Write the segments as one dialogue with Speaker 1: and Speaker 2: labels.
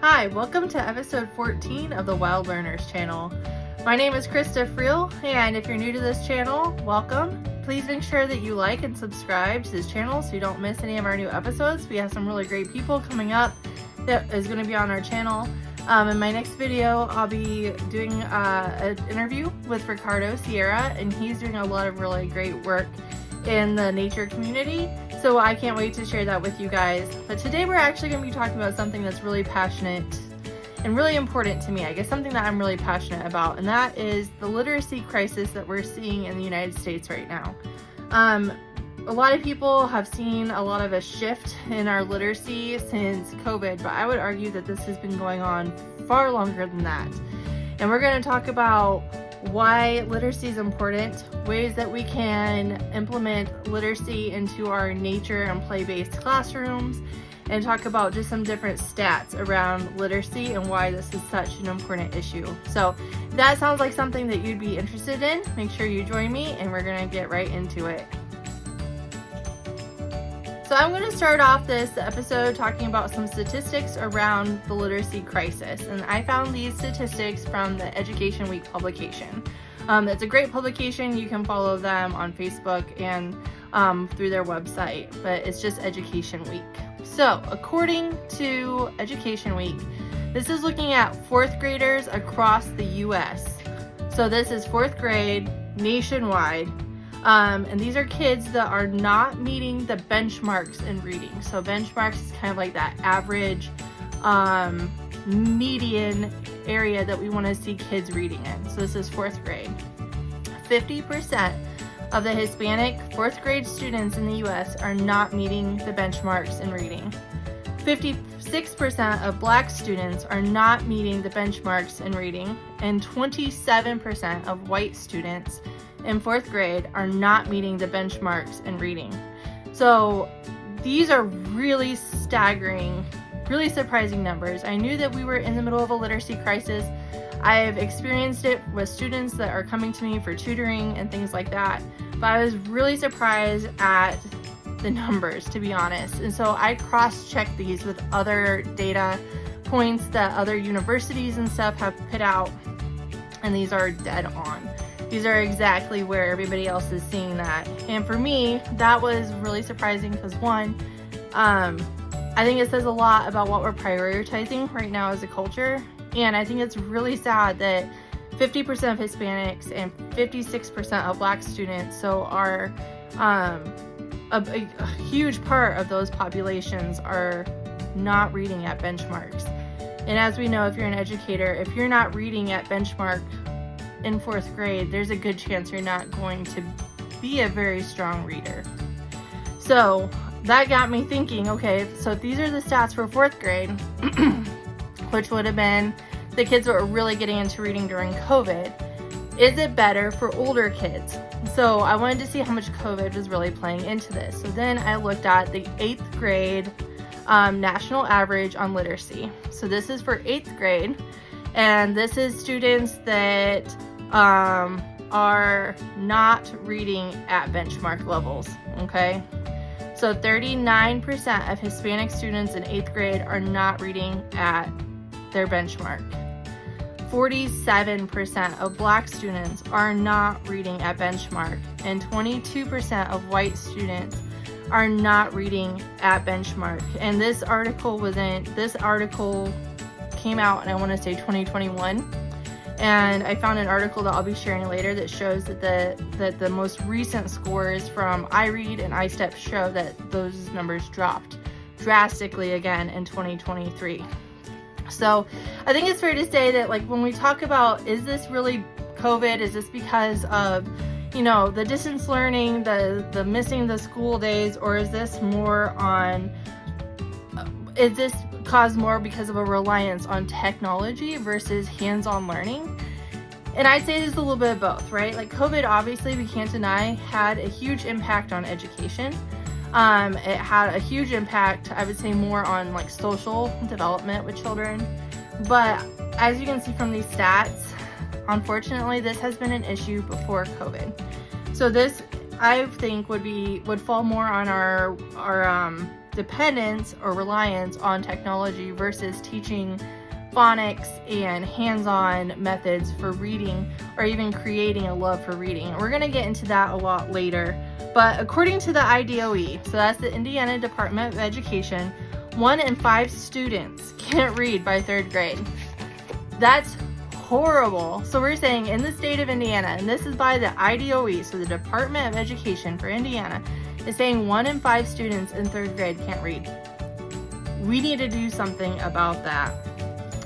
Speaker 1: Hi, welcome to episode 14 of the Wild Learners channel. My name is Krista Friel, and if you're new to this channel, welcome. Please make sure that you like and subscribe to this channel so you don't miss any of our new episodes. We have some really great people coming up that is going to be on our channel. In my next video, I'll be doing an interview with Ricardo Sierra, and he's doing a lot of really great work in the nature community. So I can't wait to share that with you guys. But today we're actually going to be talking about something that's really passionate and really important to me. I guess something that I'm really passionate about, and that is the literacy crisis that we're seeing in the United States right now. A lot of people have seen a lot of a shift in our literacy since COVID, but I would argue that this has been going on far longer than that. And we're going to talk about why literacy is important, ways that we can implement literacy into our nature and play-based classrooms, and talk about just some different stats around literacy and why this is such an important issue. So if that sounds like something that you'd be interested in, make sure you join me and we're going to get right into it. So I'm going to start off this episode talking about some statistics around the literacy crisis, and I found these statistics from the Education Week publication. It's a great publication. You can follow them on Facebook and through their website, but it's just Education Week. So according to Education Week, this is looking at 4th graders across the US. So this is 4th grade nationwide. And these are kids that are not meeting the benchmarks in reading. So benchmarks is kind of like that average median area that we want to see kids reading in. So this is 4th grade. 50% of the Hispanic 4th grade students in the US are not meeting the benchmarks in reading. 56% of Black students are not meeting the benchmarks in reading, and 27% of white students in 4th grade are not meeting the benchmarks in reading. So these are really staggering, really surprising numbers. I knew that we were in the middle of a literacy crisis. I've experienced it with students that are coming to me for tutoring and things like that, but I was really surprised at the numbers, to be honest. And so I cross-checked these with other data points that other universities and stuff have put out, and these are dead on. These are exactly where everybody else is seeing that. And for me, that was really surprising because one, I think it says a lot about what we're prioritizing right now as a culture. And I think it's really sad that 50% of Hispanics and 56% of Black students, so are a huge part of those populations, are not reading at benchmarks. And as we know, if you're an educator, if you're not reading at benchmark in 4th grade, there's a good chance you're not going to be a very strong reader. So that got me thinking, okay, so if these are the stats for 4th grade, which would have been the kids that were really getting into reading during COVID, is it better for older kids? So I wanted to see how much COVID was really playing into this. So then I looked at the 8th grade national average on literacy. So this is for 8th grade, and this is students that are not reading at benchmark levels, okay? So 39% of Hispanic students in 8th grade are not reading at their benchmark. 47% of Black students are not reading at benchmark, and 22% of white students are not reading at benchmark. And this article came out in, I want to say, 2021. And I found an article that I'll be sharing later that shows that the most recent scores from iRead and iStep show that those numbers dropped drastically again in 2023. So I think it's fair to say that, like, when we talk about, is this really COVID? Is this because of, you know, the distance learning, the missing the school days, or is this more on, is this caused more because of a reliance on technology versus hands-on learning? And I'd say there's a little bit of both, right? Like, COVID, obviously, we can't deny, had a huge impact on education. It had a huge impact, I would say, more on like social development with children. But as you can see from these stats, unfortunately, this has been an issue before COVID. So this, I think, would fall more on our dependence or reliance on technology versus teaching phonics and hands-on methods for reading, or even creating a love for reading. We're going to get into that a lot later. But according to the IDOE, so that's the Indiana Department of Education, 1 in 5 students can't read by 3rd grade. That's horrible. So we're saying in the state of Indiana, and this is by the IDOE, so the Department of Education for Indiana, is saying 1 in 5 students in 3rd grade can't read. We need to do something about that.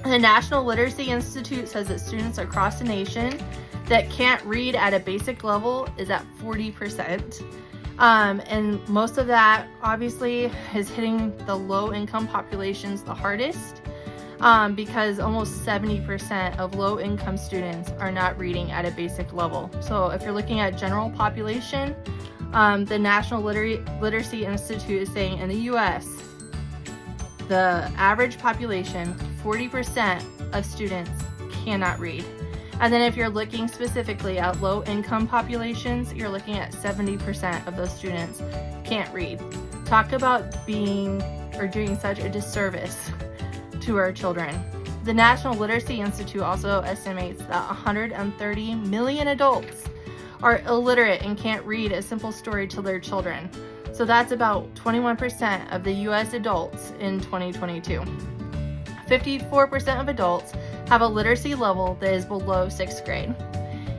Speaker 1: The National Literacy Institute says that students across the nation that can't read at a basic level is at 40%. And most of that obviously is hitting the low-income populations the hardest, because almost 70% of low-income students are not reading at a basic level. So if you're looking at general population, the National Literacy Institute is saying in the US, the average population, 40% of students cannot read. And then if you're looking specifically at low-income populations, you're looking at 70% of those students can't read. Talk about being or doing such a disservice to our children. The National Literacy Institute also estimates that 130 million adults are illiterate and can't read a simple story to their children. So that's about 21% of the US adults in 2022. 54% of adults have a literacy level that is below 6th grade.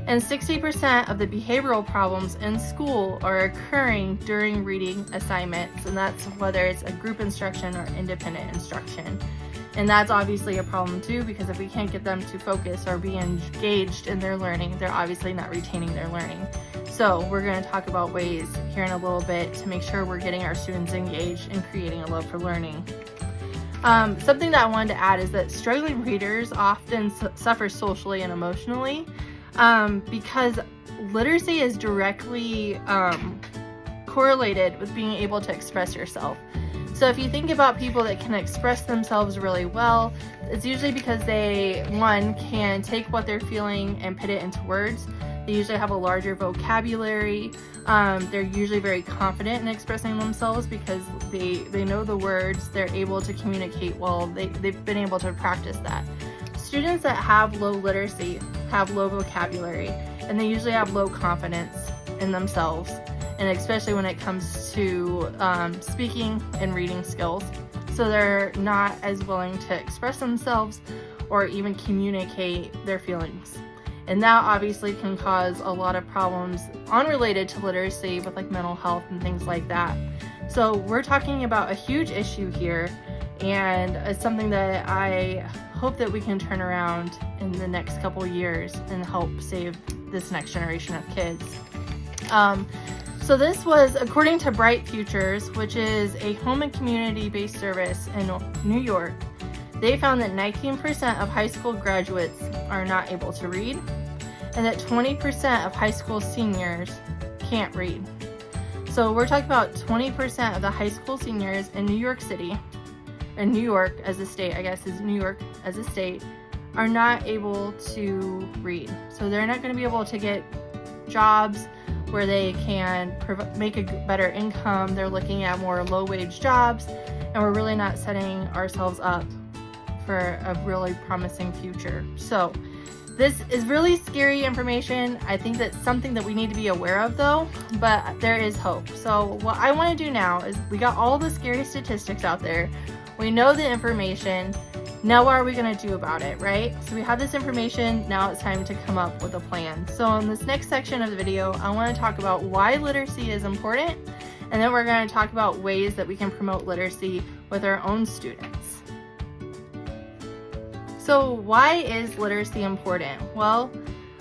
Speaker 1: And 60% of the behavioral problems in school are occurring during reading assignments, and that's whether it's a group instruction or independent instruction. And that's obviously a problem too, because if we can't get them to focus or be engaged in their learning, they're obviously not retaining their learning. So we're going to talk about ways here in a little bit to make sure we're getting our students engaged and creating a love for learning. Something that I wanted to add is that struggling readers often suffer socially and emotionally, because literacy is directly correlated with being able to express yourself. So if you think about people that can express themselves really well, it's usually because they, one, can take what they're feeling and put it into words. They usually have a larger vocabulary. They're usually very confident in expressing themselves because they know the words. They're able to communicate well. They've been able to practice that. Students that have low literacy have low vocabulary, and they usually have low confidence in themselves, and especially when it comes to speaking and reading skills. So they're not as willing to express themselves or even communicate their feelings. And that obviously can cause a lot of problems unrelated to literacy with like mental health and things like that. So we're talking about a huge issue here, and it's something that I hope that we can turn around in the next couple years and help save this next generation of kids. So this was according to Bright Futures, which is a home and community-based service in New York. They found that 19% of high school graduates are not able to read, and that 20% of high school seniors can't read. So we're talking about 20% of the high school seniors in New York City, or New York as a state, I guess is New York as a state, are not able to read. So they're not going to be able to get jobs where they can make a better income. They're looking at more low-wage jobs, and we're really not setting ourselves up for a really promising future. So this is really scary information. I think that's something that we need to be aware of though, but there is hope. So what I want to do now is we got all the scary statistics out there. We know the information. Now what are we going to do about it, right? So we have this information, now it's time to come up with a plan. So in this next section of the video, I want to talk about why literacy is important, and then we're going to talk about ways that we can promote literacy with our own students. So why is literacy important? Well,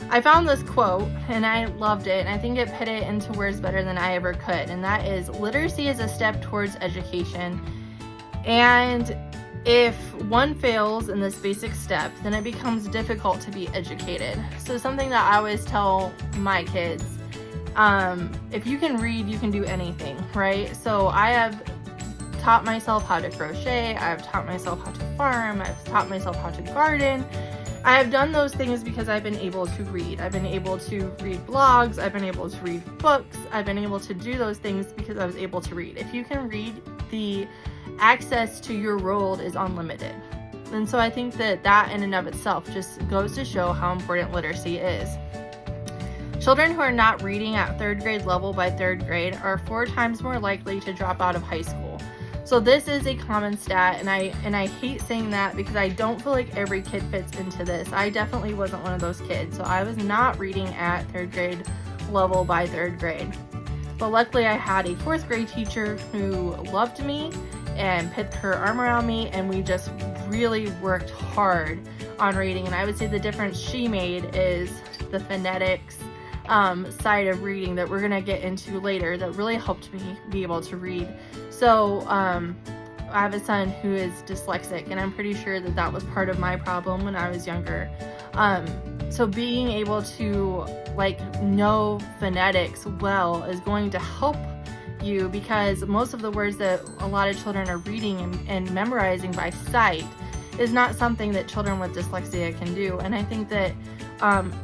Speaker 1: I found this quote and I loved it, and I think it put it into words better than I ever could, and that is, literacy is a step towards education, and if one fails in this basic step, then it becomes difficult to be educated. So something that I always tell my kids, if you can read, you can do anything, right? So I have taught myself how to crochet, I've taught myself how to farm, I've taught myself how to garden. I have done those things because I've been able to read. I've been able to read blogs, I've been able to read books, I've been able to do those things because I was able to read. If you can read, the access to your world is unlimited. And so I think that in and of itself just goes to show how important literacy is. Children who are not reading at 3rd grade level by 3rd grade are 4 times more likely to drop out of high school. So this is a common stat, and I hate saying that because I don't feel like every kid fits into this. I definitely wasn't one of those kids. So I was not reading at 3rd grade level by 3rd grade. But luckily I had a 4th grade teacher who loved me and put her arm around me, and we just really worked hard on reading. And I would say the difference she made is the phonetics side of reading that we're gonna get into later that really helped me be able to read. So I have a son who is dyslexic, and I'm pretty sure that was part of my problem when I was younger. So being able to know phonetics well is going to help you, because most of the words that a lot of children are reading and memorizing by sight is not something that children with dyslexia can do. And I think that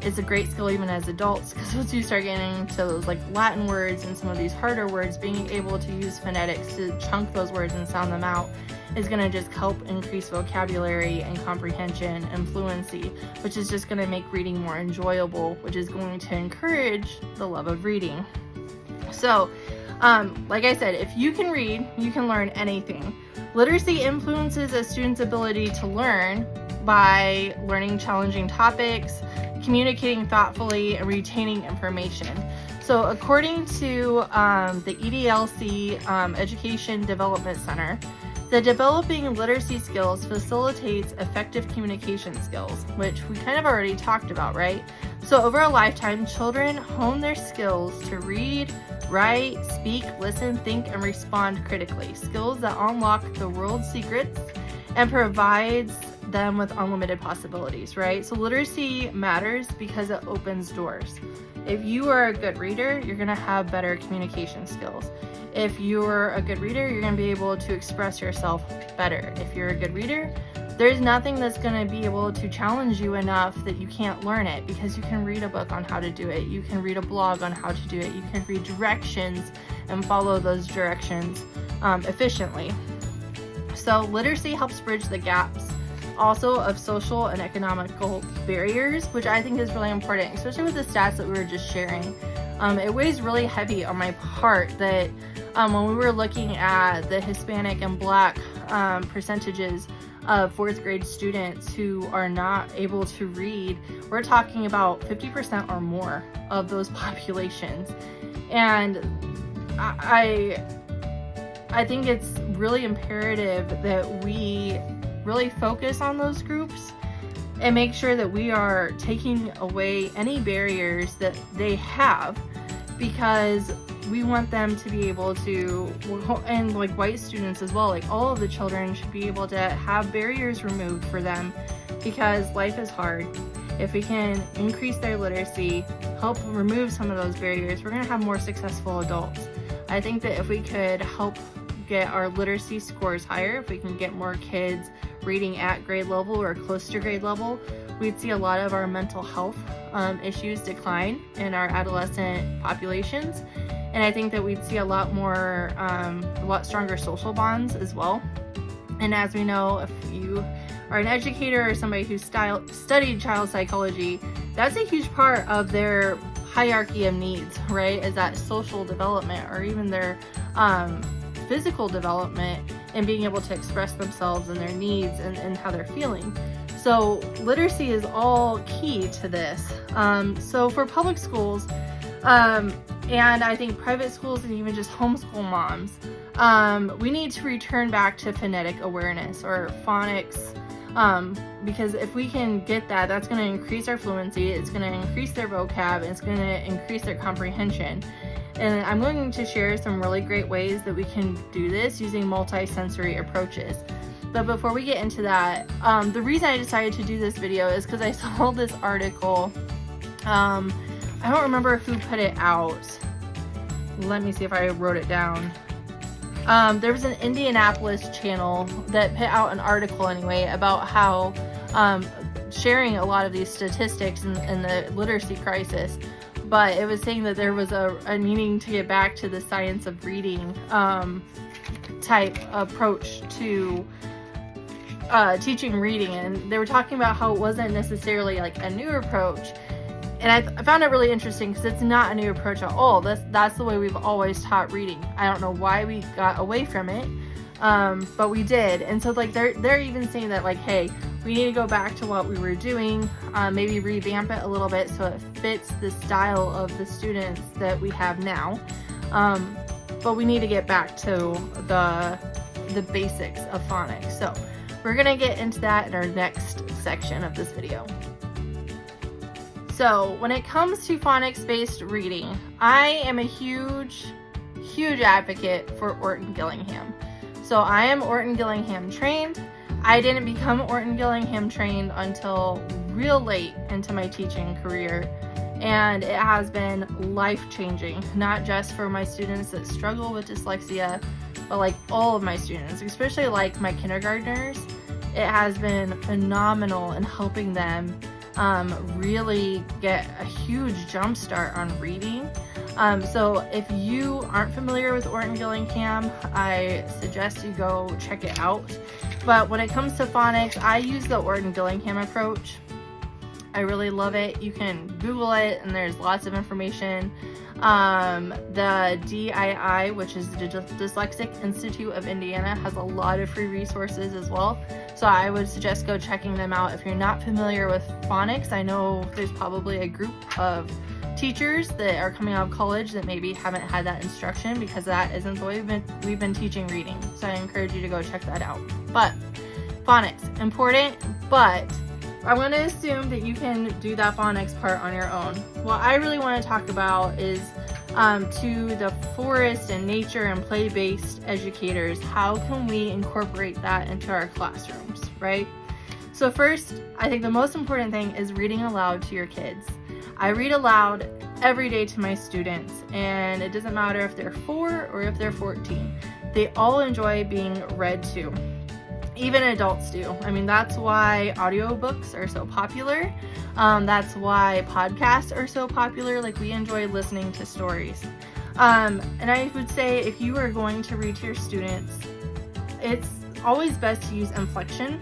Speaker 1: it's a great skill even as adults, because once you start getting into those Latin words and some of these harder words, being able to use phonetics to chunk those words and sound them out is going to just help increase vocabulary and comprehension and fluency, which is just going to make reading more enjoyable, which is going to encourage the love of reading. So like I said, if you can read, you can learn anything. Literacy influences a student's ability to learn by learning challenging topics, communicating thoughtfully, and retaining information. So according to the EDLC Education Development Center, the developing literacy skills facilitates effective communication skills, which we kind of already talked about, right? So over a lifetime, children hone their skills to read, write, speak, listen, think, and respond critically. Skills that unlock the world's secrets and provides them with unlimited possibilities, right? So literacy matters because it opens doors. If you are a good reader, you're going to have better communication skills. If you're a good reader, you're going to be able to express yourself better. If you're a good reader, there's nothing that's going to be able to challenge you enough that you can't learn it, because you can read a book on how to do it. You can read a blog on how to do it. You can read directions and follow those directions efficiently. So literacy helps bridge the gaps also of social and economical barriers, which I think is really important, especially with the stats that we were just sharing. It weighs really heavy on my part that when we were looking at the Hispanic and Black percentages of 4th grade students who are not able to read, we're talking about 50% or more of those populations. And I think it's really imperative that we really focus on those groups and make sure that we are taking away any barriers that they have, because we want them to be able to, and white students as well, all of the children should be able to have barriers removed for them, because life is hard. If we can increase their literacy, help remove some of those barriers, we're going to have more successful adults. I think that if we could help get our literacy scores higher, if we can get more kids reading at grade level or close to grade level, we'd see a lot of our mental health issues decline in our adolescent populations. And I think that we'd see a lot stronger social bonds as well. And as we know, if you are an educator or somebody who studied child psychology, that's a huge part of their hierarchy of needs, right? Is that social development, or even their physical development, and being able to express themselves and their needs and how they're feeling. So literacy is all key to this. So for public schools, and I think private schools and even just homeschool moms, we need to return back to phonetic awareness, or phonics, because if we can get that, that's going to increase our fluency, it's going to increase their vocab, and it's going to increase their comprehension. And I'm going to share some really great ways that we can do this using multi-sensory approaches. But before we get into that, the reason I decided to do this video is because I saw this article. I don't remember who put it out. Let me see if I wrote it down. There was an Indianapolis channel that put out an article anyway about how sharing a lot of these statistics in the literacy crisis. But it was saying that there was a needing to get back to the science of reading type approach to teaching reading, and they were talking about how it wasn't necessarily like a new approach. And I found it really interesting because it's not a new approach at all. That's the way we've always taught reading. I don't know why we got away from it, but we did. And so like they're even saying that like, hey, we need to go back to what we were doing, maybe revamp it a little bit so it fits the style of the students that we have now. But we need to get back to the basics of phonics. So we're gonna get into that in our next section of this video. So when it comes to phonics-based reading, I am a huge advocate for Orton Gillingham. So I am Orton Gillingham trained. I didn't become Orton Gillingham trained until real late into my teaching career, and it has been life-changing, not just for my students that struggle with dyslexia, but like all of my students, especially like my kindergartners. It has been phenomenal in helping them really get a huge jump start on reading. So if you aren't familiar with Orton Gillingham, I suggest you go check it out. But when it comes to phonics, I use the Orton Gillingham approach. I really love it. You can Google it and there's lots of information. The DII, which is the Dyslexic Institute of Indiana, has a lot of free resources as well. So I would suggest go checking them out. If you're not familiar with phonics, I know there's probably a group of teachers that are coming out of college that maybe haven't had that instruction, because that isn't the way we've been teaching reading. So I encourage you to go check that out. But phonics, important, but I'm going to assume that you can do that phonics part on your own. What I really want to talk about is to the forest and nature and play-based educators, how can we incorporate that into our classrooms, right? So first, I think the most important thing is reading aloud to your kids. I read aloud every day to my students, and it doesn't matter if they're 4 or if they're 14. They all enjoy being read to. Even adults do. I mean, that's why audiobooks are so popular. That's why podcasts are so popular. Like, we enjoy listening to stories. And I would say if you are going to read to your students, it's always best to use inflection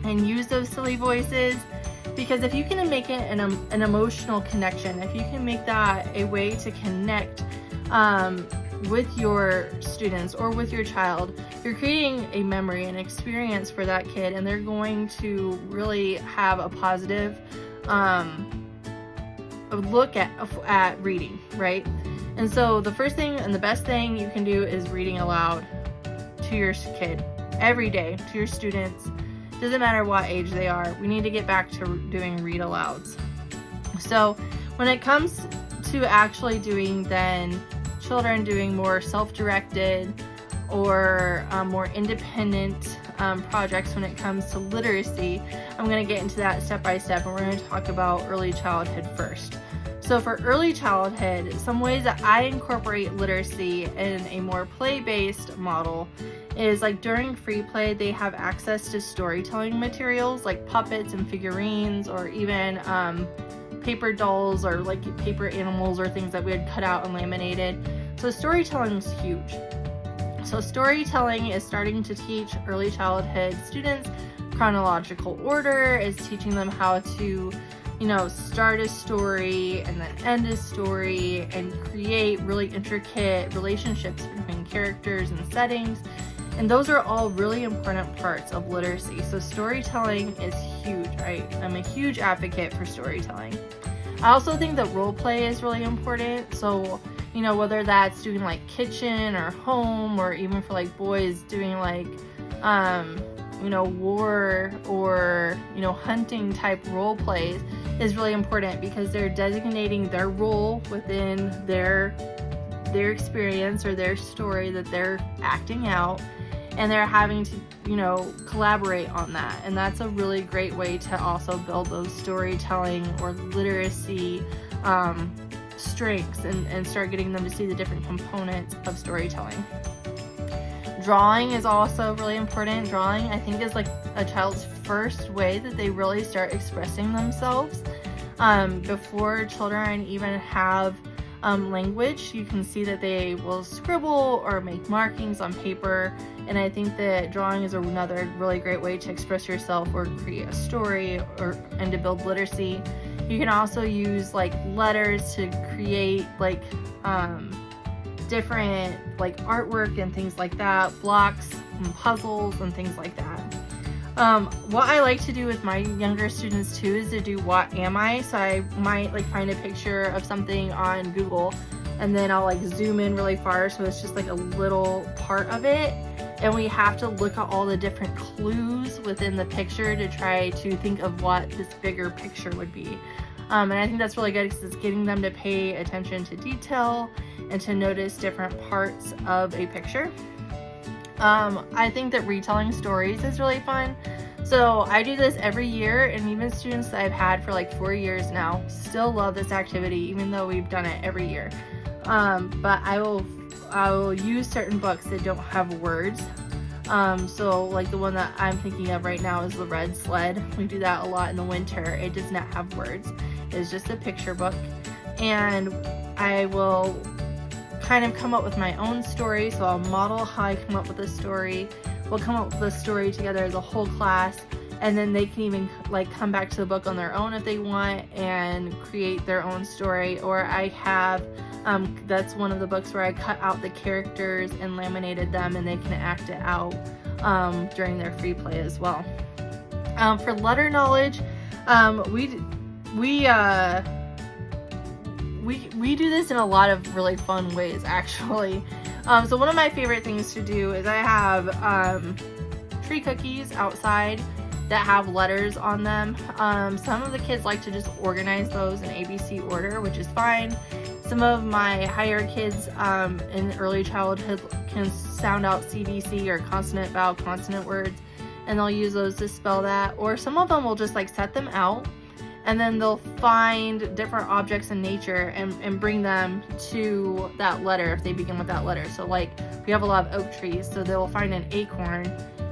Speaker 1: and use those silly voices, because if you can make it an emotional connection, if you can make that a way to connect with your students or with your child, you're creating a memory, an experience for that kid, and they're going to really have a positive look at reading, right? And so the first thing and the best thing you can do is reading aloud to your kid every day, to your students. Doesn't matter what age they are. We need to get back to doing read alouds. So when it comes to actually doing then children doing more self-directed or more independent projects when it comes to literacy, I'm going to get into that step by step, and we're going to talk about early childhood first. So for early childhood, some ways that I incorporate literacy in a more play-based model is like during free play, they have access to storytelling materials like puppets and figurines, or even paper dolls or like paper animals or things that we had cut out and laminated. So storytelling is huge. So storytelling is starting to teach early childhood students chronological order, is teaching them how to, start a story and then end a story and create really intricate relationships between characters and settings. And those are all really important parts of literacy. So storytelling is huge, right? I'm a huge advocate for storytelling. I also think that role play is really important. So, whether that's doing like kitchen or home, or even for like boys doing like, war or, hunting type role plays is really important, because they're designating their role within their experience or their story that they're acting out, and they're having to, collaborate on that. And that's a really great way to also build those storytelling or literacy strengths and start getting them to see the different components of storytelling. Drawing is also really important. Drawing, I think, is like a child's first way that they really start expressing themselves. Before children even have language. You can see that they will scribble or make markings on paper, and I think that drawing is another really great way to express yourself or create a story and to build literacy. You can also use like letters to create like different like artwork and things like that, blocks and puzzles and things like that. What I like to do with my younger students too is to do what am I. So I might like find a picture of something on Google, and then I'll like zoom in really far so it's just like a little part of it, and we have to look at all the different clues within the picture to try to think of what this bigger picture would be. And I think that's really good because it's getting them to pay attention to detail and to notice different parts of a picture. I think that retelling stories is really fun. So I do this every year, and even students that I've had for like 4 years now still love this activity even though we've done it every year. But I will use certain books that don't have words. So like the one that I'm thinking of right now is The Red Sled. We do that a lot in the winter. It does not have words. It's just a picture book, and I will kind of come up with my own story. So I'll model how I come up with a story. We'll come up with a story together as a whole class, and then they can even like come back to the book on their own if they want and create their own story. Or I have that's one of the books where I cut out the characters and laminated them, and they can act it out during their free play as well. For letter knowledge, we do this in a lot of really fun ways, actually. So one of my favorite things to do is I have tree cookies outside that have letters on them. Some of the kids like to just organize those in ABC order, which is fine. Some of my higher kids in early childhood can sound out CVC or consonant, vowel, consonant words, and they'll use those to spell that. Or some of them will just like set them out, and then they'll find different objects in nature and bring them to that letter if they begin with that letter. So like we have a lot of oak trees, so they'll find an acorn,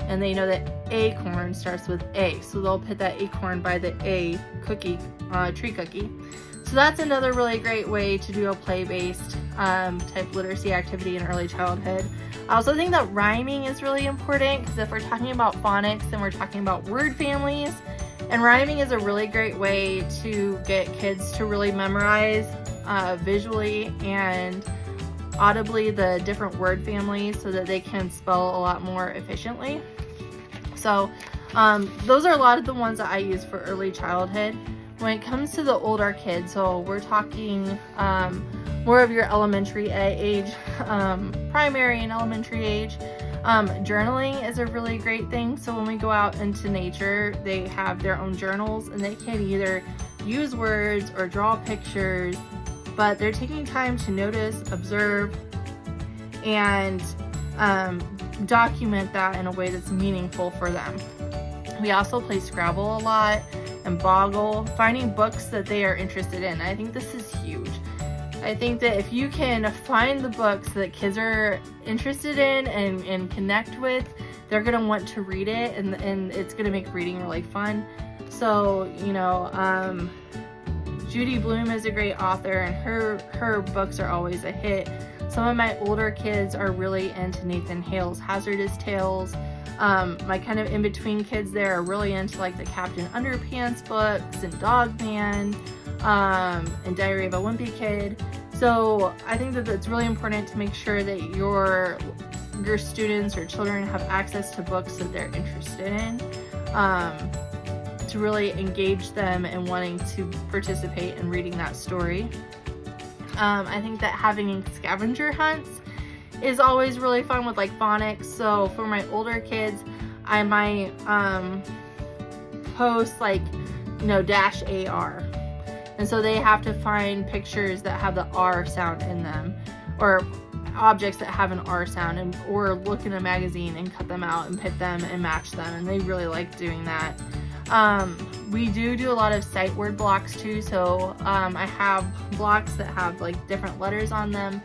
Speaker 1: and they know that acorn starts with A, so they'll put that acorn by the A cookie, tree cookie. So that's another really great way to do a play-based type literacy activity in early childhood. I also think that rhyming is really important, because if we're talking about phonics, then we're talking about word families. And rhyming is a really great way to get kids to really memorize visually and audibly the different word families so that they can spell a lot more efficiently. So those are a lot of the ones that I use for early childhood. When it comes to the older kids, so we're talking more of your elementary age, primary and elementary age, journaling is a really great thing. So when we go out into nature, they have their own journals, and they can either use words or draw pictures, but they're taking time to notice, observe, and document that in a way that's meaningful for them. We also play Scrabble a lot and Boggle, finding books that they are interested in. I think this is huge. I think that if you can find the books that kids are interested in and connect with, they're going to want to read it, and it's going to make reading really fun. So, you know, Judy Blume is a great author, and her books are always a hit. Some of my older kids are really into Nathan Hale's Hazardous Tales. My kind of in-between kids there are really into like the Captain Underpants books and Dog Man and Diary of a Wimpy Kid. So I think that it's really important to make sure that your students or children have access to books that they're interested in, to really engage them in wanting to participate in reading that story. I think that having scavenger hunts is always really fun with like phonics. So for my older kids, I might post like, you know, -AR. And so they have to find pictures that have the R sound in them, or objects that have an R sound, or look in a magazine and cut them out and put them and match them. And they really like doing that. We do a lot of sight word blocks too. So I have blocks that have like different letters on them,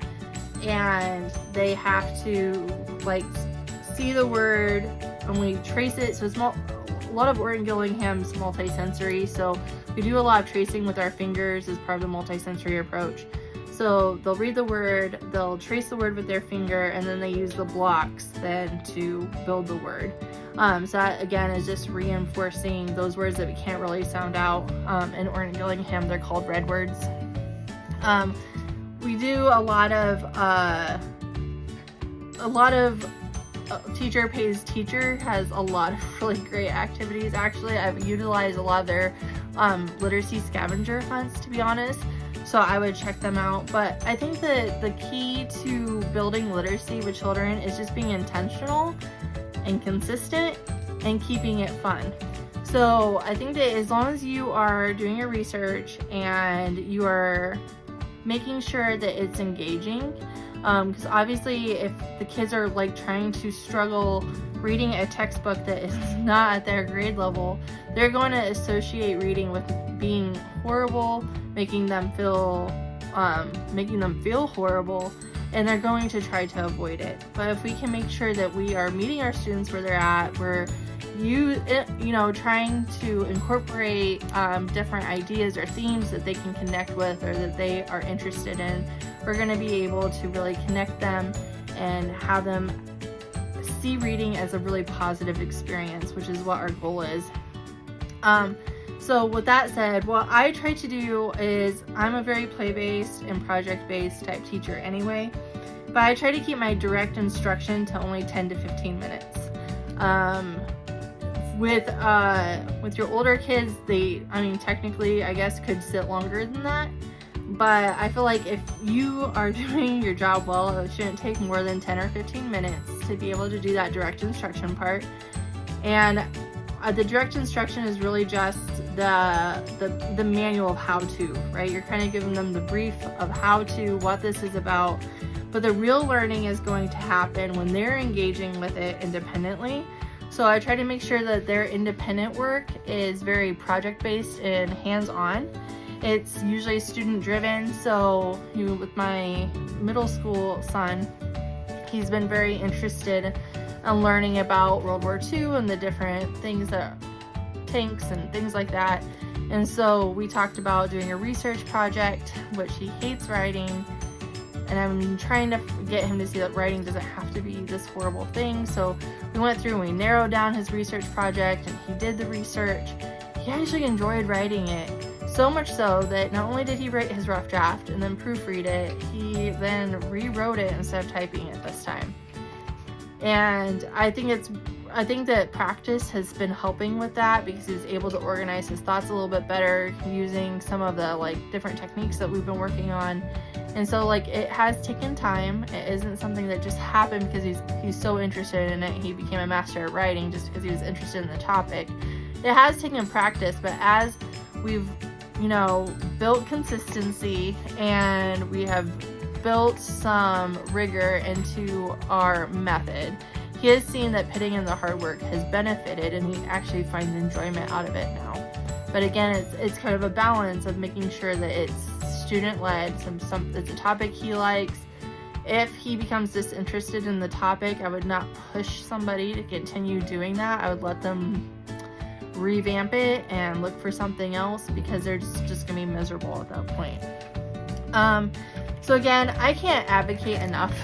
Speaker 1: and they have to like see the word and we trace it. So it's a lot of Orton Gillingham's multisensory, so we do a lot of tracing with our fingers as part of the multisensory approach. So they'll read the word, they'll trace the word with their finger, and then they use the blocks then to build the word. So that again is just reinforcing those words that we can't really sound out. In Orton Gillingham, they're called red words. We do a lot of Teacher Pays Teacher has a lot of really great activities. Actually, I've utilized a lot of their literacy scavenger hunts, to be honest, so I would check them out. But I think that the key to building literacy with children is just being intentional and consistent and keeping it fun. So I think that as long as you are doing your research and you are making sure that it's engaging, because obviously if the kids are like trying to struggle reading a textbook that is not at their grade level, they're going to associate reading with being horrible, making them feel horrible, and they're going to try to avoid it. But if we can make sure that we are meeting our students where they're at, we're trying to incorporate different ideas or themes that they can connect with or that they are interested in, we're going to be able to really connect them and have them see reading as a really positive experience, which is what our goal is. So with that said, what I try to do is, I'm a very play-based and project-based type teacher anyway, but I try to keep my direct instruction to only 10 to 15 minutes. With your older kids, technically, I guess, could sit longer than that. But I feel like if you are doing your job well, it shouldn't take more than 10 or 15 minutes to be able to do that direct instruction part. And the direct instruction is really just the manual of how to, right? You're kind of giving them the brief of how to, what this is about. But the real learning is going to happen when they're engaging with it independently. So I try to make sure that their independent work is very project-based and hands-on. It's usually student-driven, so with my middle school son, he's been very interested in learning about World War II and the different things that tanks and things like that. And so we talked about doing a research project, which he hates writing, and I'm trying to get him to see that writing doesn't have to be this horrible thing. So we went through and we narrowed down his research project, and he did the research. He actually enjoyed writing it, so much so that not only did he write his rough draft and then proofread it, he then rewrote it instead of typing it this time. And I think that practice has been helping with that, because he was able to organize his thoughts a little bit better using some of the different techniques that we've been working on. And so it has taken time. It isn't something that just happened because he's so interested in it. He became a master at writing just because he was interested in the topic. It has taken practice, but as we've built consistency and we have built some rigor into our method, he has seen that putting in the hard work has benefited, and he actually finds enjoyment out of it now. But again, it's kind of a balance of making sure that it's student-led, it's a topic he likes. If he becomes disinterested in the topic, I would not push somebody to continue doing that. I would let them revamp it and look for something else, because they're just gonna be miserable at that point. So again, I can't advocate enough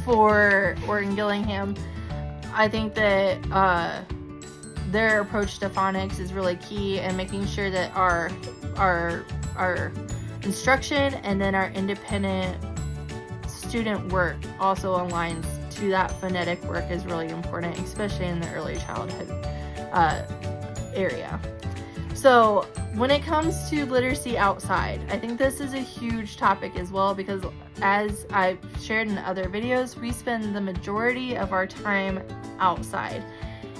Speaker 1: for Orton Gillingham. I think that their approach to phonics is really key, and making sure that our instruction and then our independent student work also aligns to that phonetic work is really important, especially in the early childhood area. So when it comes to literacy outside, I think this is a huge topic as well, because as I've shared in other videos, we spend the majority of our time outside,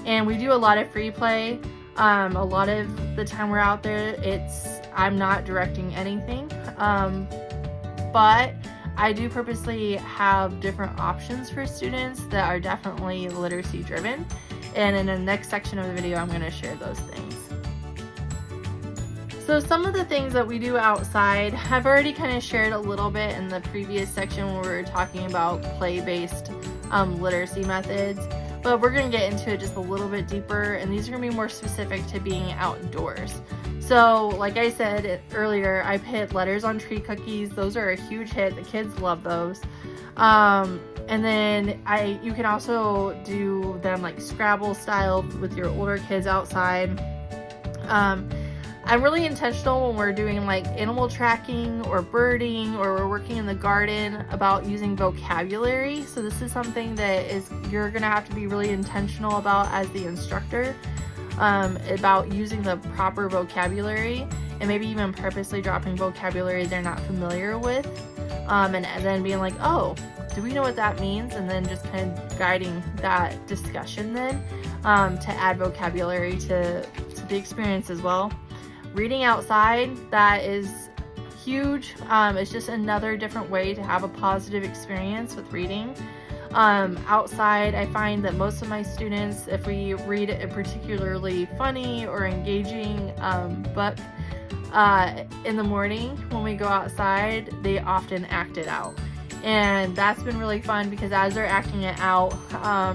Speaker 1: and we do a lot of free play. A lot of the time we're out there, I'm not directing anything, but I do purposely have different options for students that are definitely literacy driven, and in the next section of the video I'm going to share those things. So some of the things that we do outside, I've already kind of shared a little bit in the previous section when we were talking about play-based literacy methods, but we're going to get into it just a little bit deeper, and these are going to be more specific to being outdoors. So like I said earlier, I put letters on tree cookies. Those are a huge hit. The kids love those. And then you can also do them like Scrabble style with your older kids outside. I'm really intentional when we're doing like animal tracking or birding or we're working in the garden about using vocabulary. So this is something that you're gonna have to be really intentional about as the instructor, about using the proper vocabulary and maybe even purposely dropping vocabulary they're not familiar with, and then being like, oh, do we know what that means? And then just kind of guiding that discussion then, to add vocabulary to the experience as well. Reading outside, that is huge. It's just another different way to have a positive experience with reading. Outside, I find that most of my students, if we read a particularly funny or engaging book in the morning when we go outside, they often act it out. And that's been really fun because as they're acting it out,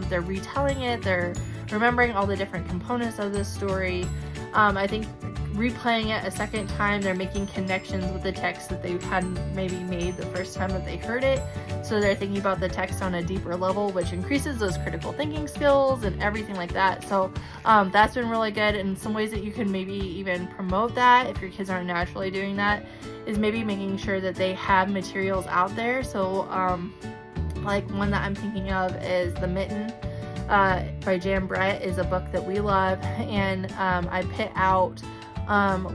Speaker 1: they're retelling it, they're remembering all the different components of the story. I think replaying it a second time, they're making connections with the text that they hadn't maybe made the first time that they heard it. So they're thinking about the text on a deeper level, which increases those critical thinking skills and everything like that. So that's been really good. And some ways that you can maybe even promote that if your kids aren't naturally doing that is maybe making sure that they have materials out there. So like one that I'm thinking of is The Mitten by Jan Brett is a book that we love, and I put out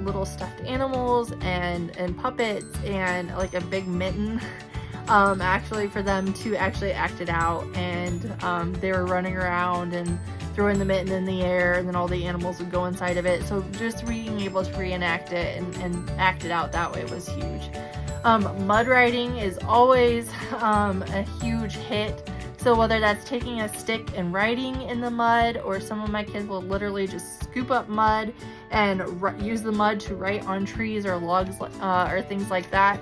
Speaker 1: little stuffed animals and puppets and like a big mitten actually for them to actually act it out, and they were running around and throwing the mitten in the air, and then all the animals would go inside of it. So just being able to reenact it and act it out that way was huge. Mud writing is always a huge hit. So whether that's taking a stick and writing in the mud, or some of my kids will literally just scoop up mud and use the mud to write on trees or logs or things like that.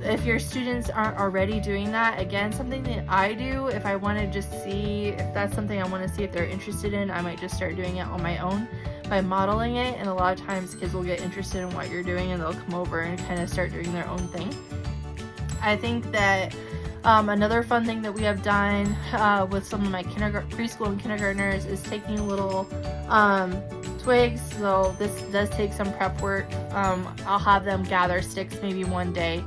Speaker 1: If your students aren't already doing that, again, something that I do, if I want to just see if that's something I want to see if they're interested in, I might just start doing it on my own by modeling it. And a lot of times kids will get interested in what you're doing and they'll come over and kind of start doing their own thing. I think that another fun thing that we have done with some of my preschool and kindergartners is taking little twigs. So this does take some prep work. I'll have them gather sticks maybe one day,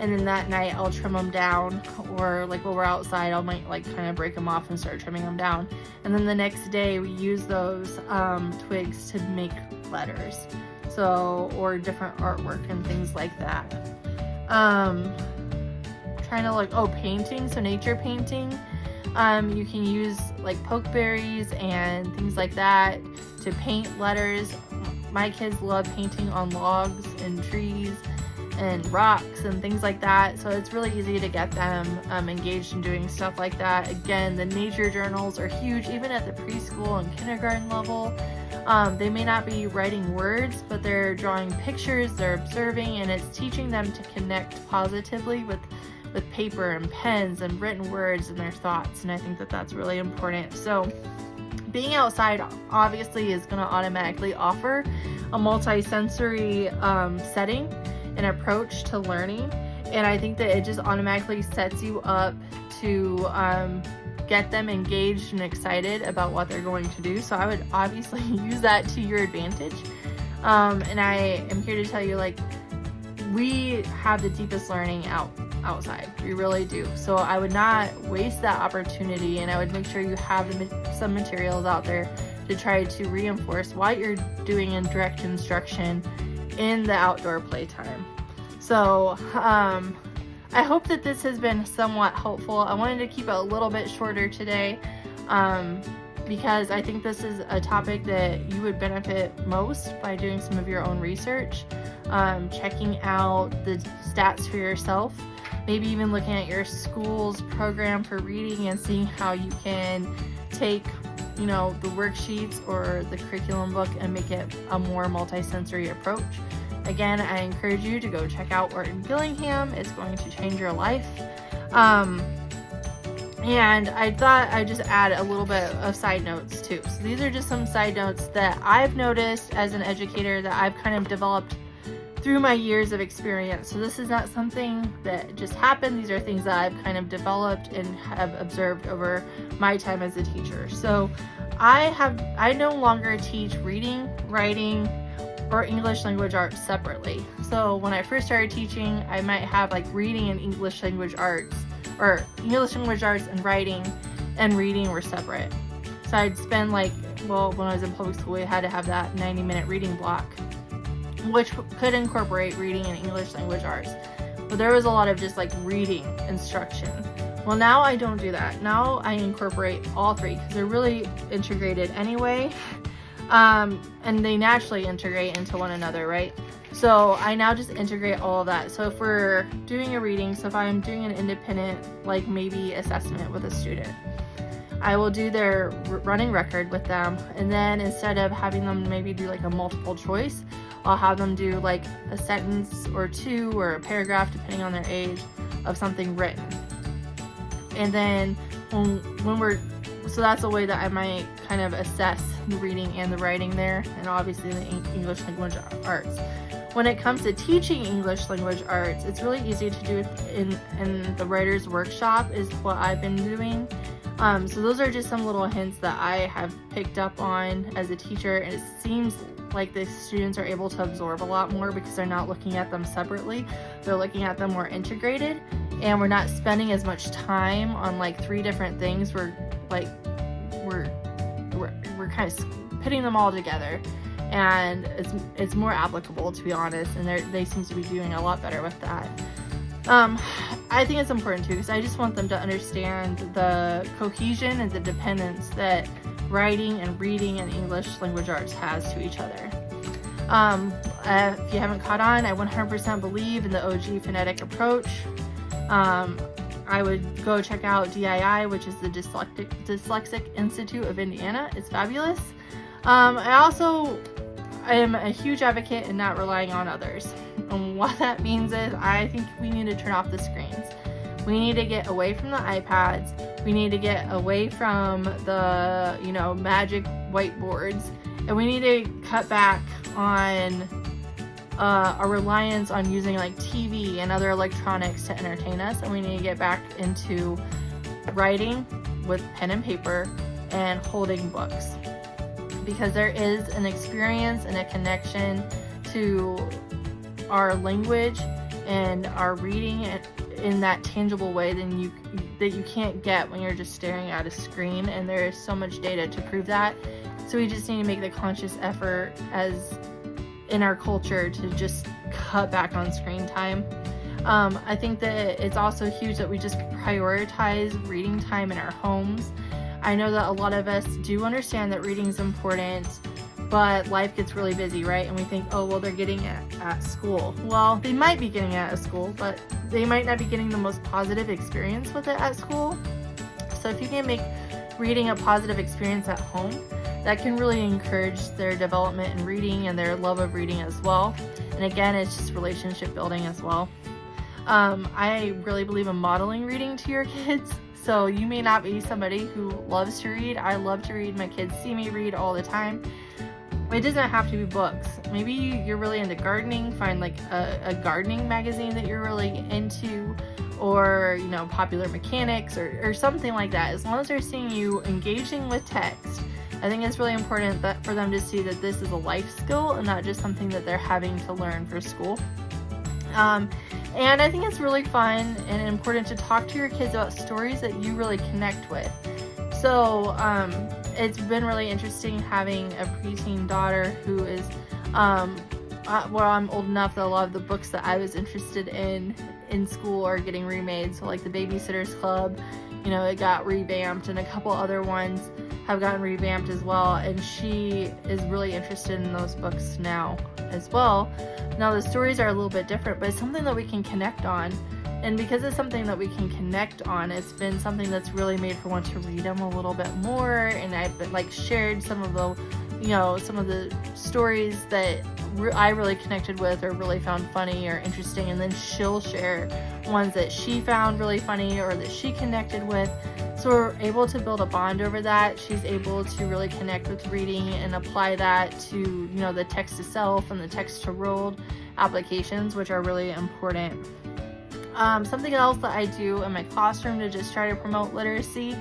Speaker 1: and then that night I'll trim them down, or like when we're outside I might like kind of break them off and start trimming them down, and then the next day we use those twigs to make letters, so, or different artwork and things like that. Trying to like, painting, so nature painting. You can use like pokeberries and things like that to paint letters. My kids love painting on logs and trees and rocks and things like that, so it's really easy to get them engaged in doing stuff like that. Again, the nature journals are huge, even at the preschool and kindergarten level. They may not be writing words, but they're drawing pictures, they're observing, and it's teaching them to connect positively with paper and pens and written words and their thoughts, and I think that that's really important. So being outside obviously is going to automatically offer a multi-sensory setting and approach to learning, and I think that it just automatically sets you up to get them engaged and excited about what they're going to do. So I would obviously use that to your advantage, and I am here to tell you, like, we have the deepest learning outside. We really do. So I would not waste that opportunity, and I would make sure you have some materials out there to try to reinforce what you're doing in direct instruction in the outdoor playtime. So I hope that this has been somewhat helpful. I wanted to keep it a little bit shorter today because I think this is a topic that you would benefit most by doing some of your own research, checking out the stats for yourself, maybe even looking at your school's program for reading and seeing how you can take, the worksheets or the curriculum book and make it a more multi-sensory approach. Again, I encourage you to go check out Orton Gillingham. It's going to change your life. And I thought I'd just add a little bit of side notes too. So these are just some side notes that I've noticed as an educator that I've kind of developed through my years of experience. So this is not something that just happened. These are things that I've kind of developed and have observed over my time as a teacher. So I no longer teach reading, writing, or English language arts separately. So when I first started teaching, I might have like reading and English language arts, or English language arts and writing and reading were separate. So I'd spend like, well, when I was in public school, we had to have that 90-minute reading block, which could incorporate reading and English language arts. But there was a lot of just like reading instruction. Well, now I don't do that. Now I incorporate all three because they're really integrated anyway. And they naturally integrate into one another, right? So I now just integrate all of that. So if we're doing a reading, so if I'm doing an independent, like maybe assessment with a student, I will do their running record with them. And then instead of having them maybe do like a multiple choice, I'll have them do like a sentence or two or a paragraph, depending on their age, of something written. And then so that's a way that I might kind of assess the reading and the writing there, and obviously the English language arts. When it comes to teaching English language arts, it's really easy to do it in the writer's workshop is what I've been doing. So those are just some little hints that I have picked up on as a teacher, and it seems like the students are able to absorb a lot more because they're not looking at them separately. They're looking at them more integrated, and we're not spending as much time on like 3 different things. We're kind of putting them all together, and it's more applicable, to be honest, and they seem to be doing a lot better with that. I think it's important too because I just want them to understand the cohesion and the dependence that writing and reading and English language arts has to each other. If you haven't caught on, I 100% believe in the OG phonetic approach. I would go check out DII, which is the Dyslexic Institute of Indiana. It's fabulous. I also am a huge advocate in not relying on others. And what that means is I think we need to turn off the screens. We need to get away from the iPads. We need to get away from the, magic whiteboards. And we need to cut back on our reliance on using like TV and other electronics to entertain us. And we need to get back into writing with pen and paper and holding books. Because there is an experience and a connection to our language and our reading in that tangible way that you can't get when you're just staring at a screen, and there is so much data to prove that. So we just need to make the conscious effort as in our culture to just cut back on screen time. I think that it's also huge that we just prioritize reading time in our homes. I know that a lot of us do understand that reading is important, but life gets really busy, right? And we think, oh, well, they're getting it at school. Well, they might be getting it at school, but they might not be getting the most positive experience with it at school. So if you can make reading a positive experience at home, that can really encourage their development in reading and their love of reading as well. And again, it's just relationship building as well. I really believe in modeling reading to your kids. So you may not be somebody who loves to read. I love to read. My kids see me read all the time. It doesn't have to be books. Maybe you're really into gardening. Find like a gardening magazine that you're really into, or Popular Mechanics or something like that. As long as they're seeing you engaging with text, I think it's really important for them to see that this is a life skill and not just something that they're having to learn for school. And I think it's really fun and important to talk to your kids about stories that you really connect with. So it's been really interesting having a preteen daughter who is, I'm old enough that a lot of the books that I was interested in school are getting remade. So like the Babysitter's Club, it got revamped, and a couple other ones have gotten revamped as well, and she is really interested in those books now as well. Now the stories are a little bit different, but it's something that we can connect on, and because it's something that we can connect on, it's been something that's really made her want to read them a little bit more. And I've been shared some of the stories that I really connected with or really found funny or interesting, and then she'll share ones that she found really funny or that she connected with. So we're able to build a bond over that. She's able to really connect with reading and apply that to, you know, the text to self and the text to world applications, which are really important. Something else that I do in my classroom to just try to promote literacy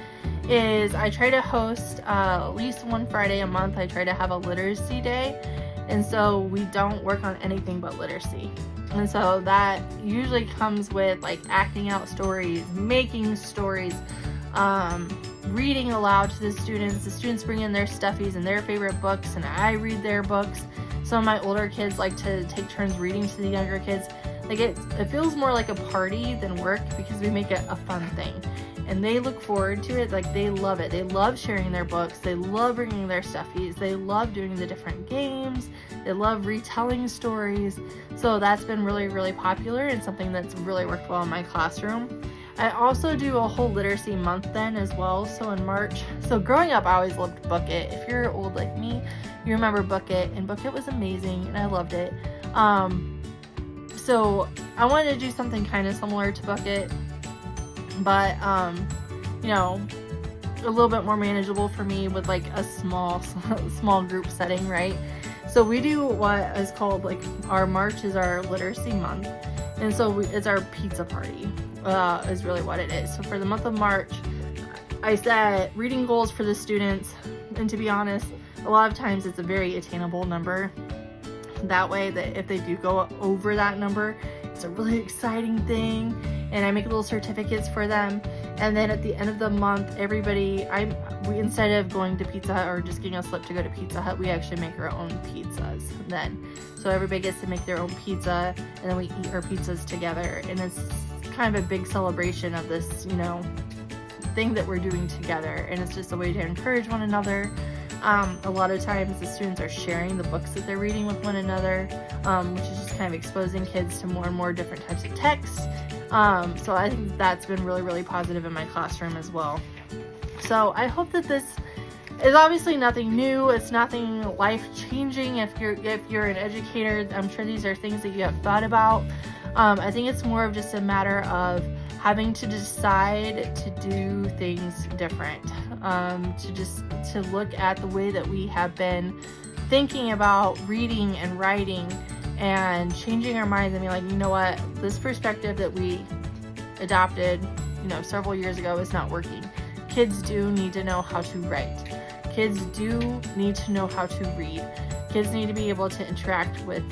Speaker 1: is I try to host at least one Friday a month. I try to have a literacy day, and so we don't work on anything but literacy. And so that usually comes with like acting out stories, making stories, reading aloud to the students. The students bring in their stuffies and their favorite books, and I read their books. Some of my older kids like to take turns reading to the younger kids. Like it feels more like a party than work because we make it a fun thing. And they look forward to it. Like they love it. They love sharing their books. They love bringing their stuffies. They love doing the different games. They love retelling stories. So that's been really, really popular and something that's really worked well in my classroom. I also do a whole literacy month then as well. So in March, so growing up, I always loved Book It. If you're old like me, you remember Book It, and Book It was amazing and I loved it. So I wanted to do something kind of similar to Book It, but you know, a little bit more manageable for me with like a small group setting, right? So we do what is called like our March is our literacy month, and so it's our pizza party is really what it is. So for the month of March, I set reading goals for the students, and to be honest, a lot of times it's a very attainable number. That way that if they do go over that number, it's a really exciting thing, and I make little certificates for them. And then at the end of the month, everybody, we instead of going to Pizza Hut or just getting a slip to go to Pizza Hut, we actually make our own pizzas then. So everybody gets to make their own pizza, and then we eat our pizzas together, and it's kind of a big celebration of this, you know, thing that we're doing together, and it's just a way to encourage one another. A lot of times the students are sharing the books that they're reading with one another, which is just kind of exposing kids to more and more different types of texts. So I think that's been really, really positive in my classroom as well. So I hope that this is obviously nothing new. It's nothing life-changing. If you're an educator, I'm sure these are things that you have thought about. I think it's more of just a matter of having to decide to do things different, to look at the way that we have been thinking about reading and writing and changing our minds and being like, you know what, this perspective that we adopted, you know, several years ago is not working. Kids do need to know how to write. Kids do need to know how to read. Kids need to be able to interact with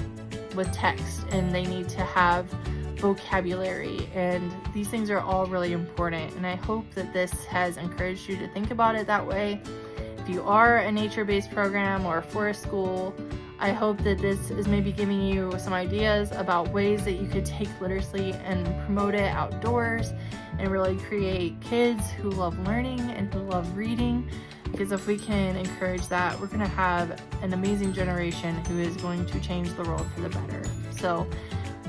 Speaker 1: text, and they need to have vocabulary, and these things are all really important, and I hope that this has encouraged you to think about it that way. If you are a nature-based program or a forest school, I hope that this is maybe giving you some ideas about ways that you could take literacy and promote it outdoors and really create kids who love learning and who love reading, because if we can encourage that, we're going to have an amazing generation who is going to change the world for the better. So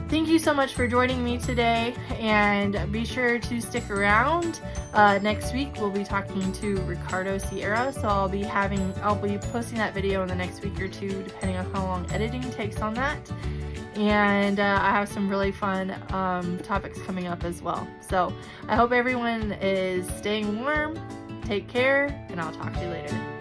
Speaker 1: thank you so much for joining me today, and be sure to stick around. Next week we'll be talking to Ricardo Sierra, so I'll be posting that video in the next week or two, depending on how long editing takes on that. And I have some really fun topics coming up as well. So I hope everyone is staying warm. Take care, and I'll talk to you later.